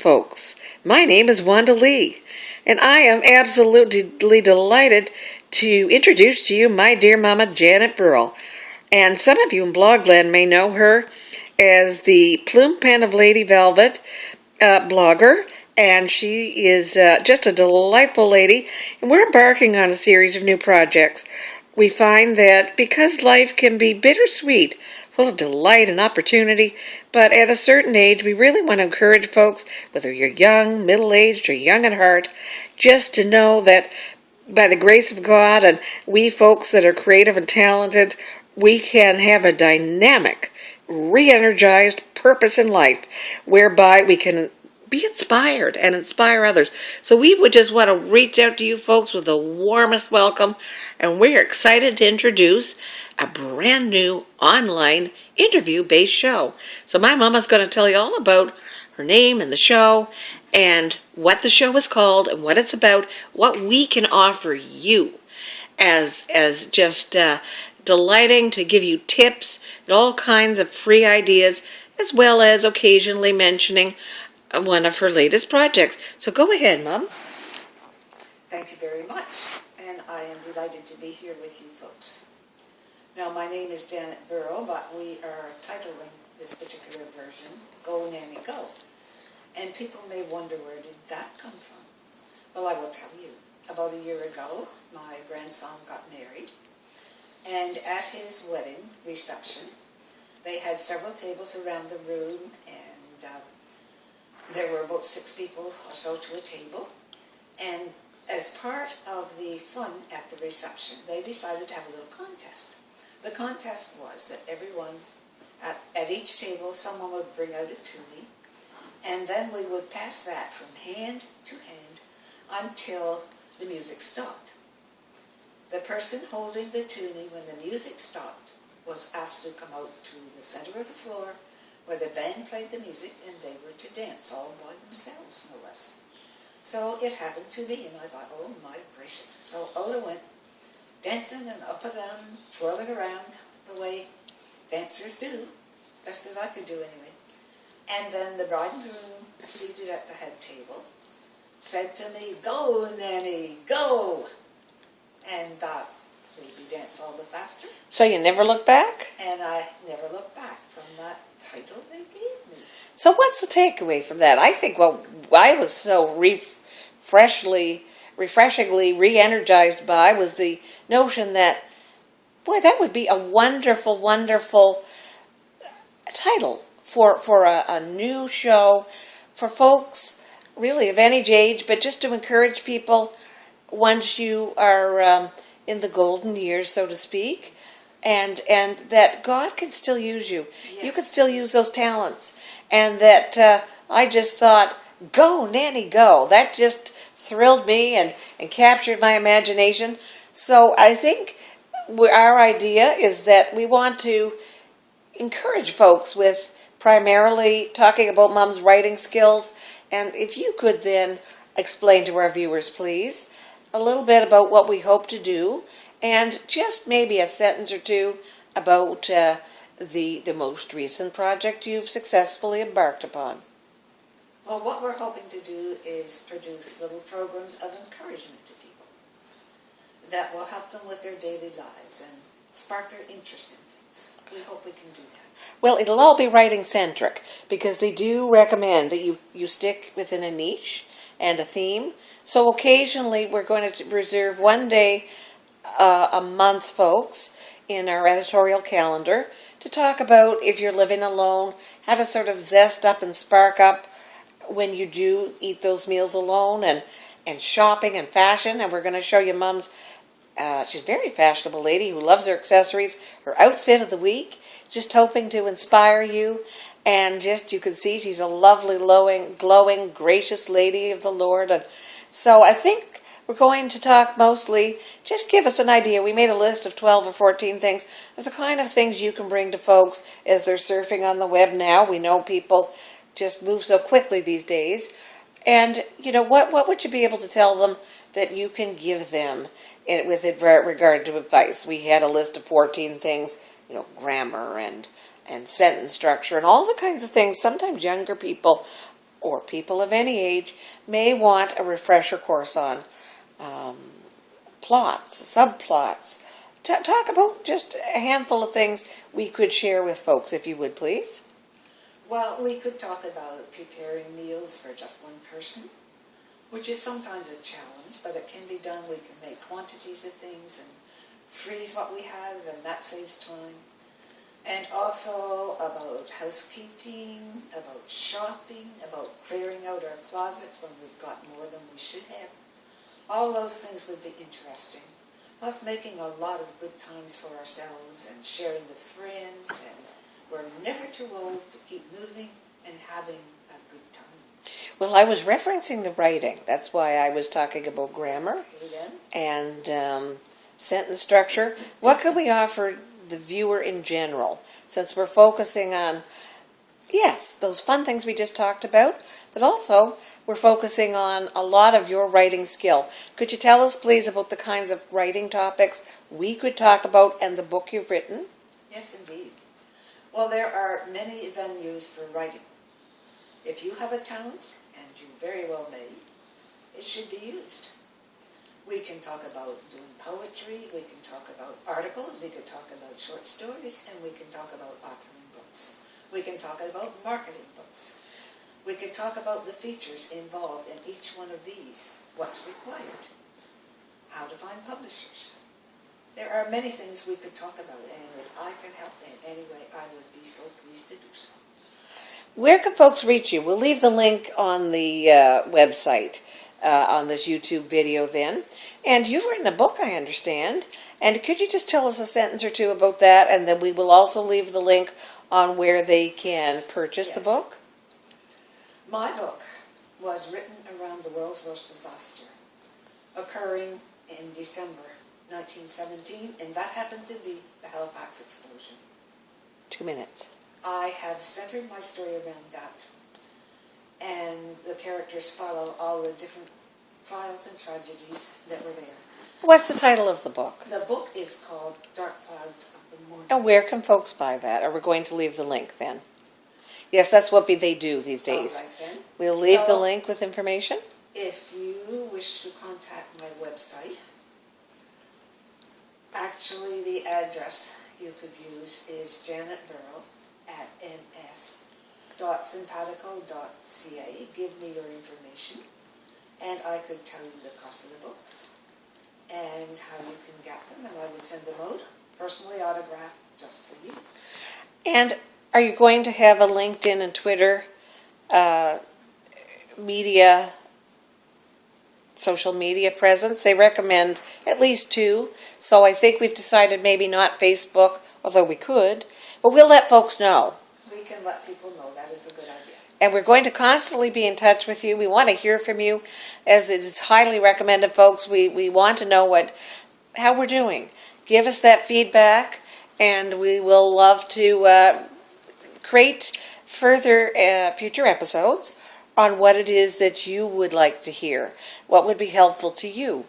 folks. My name is Wanda Lee, and I am absolutely delighted to introduce to you my dear mama, Janet Burrell. And some of you in Blogland may know her as the Plume Pen of Lady Velvet blogger, and she is just a delightful lady, and we're embarking on a series of new projects. We find that because life can be bittersweet, full of delight and opportunity, but at a certain age, we really want to encourage folks, whether you're young, middle-aged, or young at heart, just to know that by the grace of God and we folks that are creative and talented, we can have a dynamic, re-energized purpose in life whereby we can be inspired and inspire others. So we would just want to reach out to you folks with the warmest welcome, and we're excited to introduce a brand new online interview-based show. So my mama's going to tell you all about her name and the show and what the show is called and what it's about, what we can offer you as just delighting to give you tips and all kinds of free ideas, as well as occasionally mentioning one of her latest projects. So go ahead, Mom. Thank you very much, and I am delighted to be here with you folks. Now, my name is Janet Burrell, but we are titling this particular version, Go, Nanny, Go. And people may wonder, where did that come from? Well, I will tell you. About a year ago, my grandson got married, and at his wedding reception, they had several tables around the room, and there were about 6 people or so to a table, and as part of the fun at the reception, they decided to have a little contest. The contest was that everyone, at each table, someone would bring out a toonie, and then we would pass that from hand to hand until the music stopped. The person holding the toonie when the music stopped was asked to come out to the center of the floor where the band played the music, and they were to dance all by themselves, no less. So it happened to me, and I thought, oh my gracious. So out I went, dancing and up and down, twirling around the way dancers do, best as I could do anyway. And then the bride and groom, seated at the head table, said to me, "Go, Nanny, go!" And that made me dance all the faster. So you never look back? And I never looked back from that title they gave me. So what's the takeaway from that? I think what I was so refreshingly re-energized by was the notion that, boy, that would be a wonderful, wonderful title for a new show for folks really of any age, but just to encourage people once you are in the golden years, so to speak, and that God can still use you. Yes. You can still use those talents. And that I just thought, go, Nanny, go. That just thrilled me and captured my imagination. So I think our idea is that we want to encourage folks with primarily talking about Mom's writing skills. And if you could then explain to our viewers, please, a little bit about what we hope to do, and just maybe a sentence or two about the most recent project you've successfully embarked upon. Well, what we're hoping to do is produce little programs of encouragement to people that will help them with their daily lives and spark their interest in things. We hope we can do that. Well, it'll all be writing-centric, because they do recommend that you stick within a niche and a theme. So occasionally we're going to reserve one day a month, folks, in our editorial calendar to talk about, if you're living alone, how to sort of zest up and spark up when you do eat those meals alone, and shopping and fashion. And we're going to show you Mom's, she's a very fashionable lady who loves her accessories, her outfit of the week, just hoping to inspire you. And just, you can see she's a lovely, glowing, gracious lady of the Lord. And so I think we're going to talk mostly, just give us an idea. We made a list of 12 or 14 things of the kind of things you can bring to folks as they're surfing on the web now. We know people just move so quickly these days. And, you know, what would you be able to tell them that you can give them with regard to advice? We had a list of 14 things, you know, grammar and sentence structure and all the kinds of things sometimes younger people or people of any age may want a refresher course on plots, subplots. Talk about just a handful of things we could share with folks, if you would, please. Well, we could talk about preparing meals for just one person, which is sometimes a challenge, but it can be done. We can make quantities of things and freeze what we have, and that saves time. And also about housekeeping, about shopping, about clearing out our closets when we've got more than we should have. All those things would be interesting. Plus making a lot of good times for ourselves and sharing with friends, and we're never too old to keep moving and having a good time. Well, I was referencing the writing. That's why I was talking about grammar and sentence structure. What can we offer the viewer in general, since we're focusing on, yes, those fun things we just talked about, but also we're focusing on a lot of your writing skill. Could you tell us, please, about the kinds of writing topics we could talk about and the book you've written? Yes, indeed. Well, there are many venues for writing. If you have a talent, and you very well may, it should be used. We can talk about doing poetry, we can talk about articles, we can talk about short stories, and we can talk about authoring books. We can talk about marketing books. We can talk about the features involved in each one of these, what's required, how to find publishers. There are many things we could talk about, and if I can help in any way, I would be so pleased to do so. Where can folks reach you? We'll leave the link on the website. On this YouTube video then. And you've written a book, I understand. And could you just tell us a sentence or two about that? And then we will also leave the link on where they can purchase the book. My book was written around the world's worst disaster, occurring in December 1917, and that happened to be the Halifax explosion. 2 minutes. I have centered my story around that. And the characters follow all the different trials and tragedies that were there. What's the title of the book? The book is called Dark Clouds of the Morning. And where can folks buy that? Are we going to leave the link then? Yes, that's what they do these days. All right, then. We'll leave the link with information. If you wish to contact my website, actually the address you could use is janetburrow@ns.simpatico.ca. Give me your information, and I could tell you the cost of the books and how you can get them, and I would send them out, personally autographed, just for you. And are you going to have a LinkedIn and Twitter social media presence? They recommend at least 2, so I think we've decided maybe not Facebook, although we could, but we'll let folks know. We can let people know. That is a good idea. And we're going to constantly be in touch with you. We want to hear from you, as it's highly recommended, folks. We want to know how we're doing. Give us that feedback, and we will love to create further future episodes on what it is that you would like to hear, what would be helpful to you.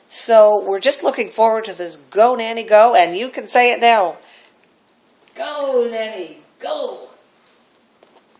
So we're just looking forward to this Go, Nanny, Go, and you can say it now. Go, Nannny, go!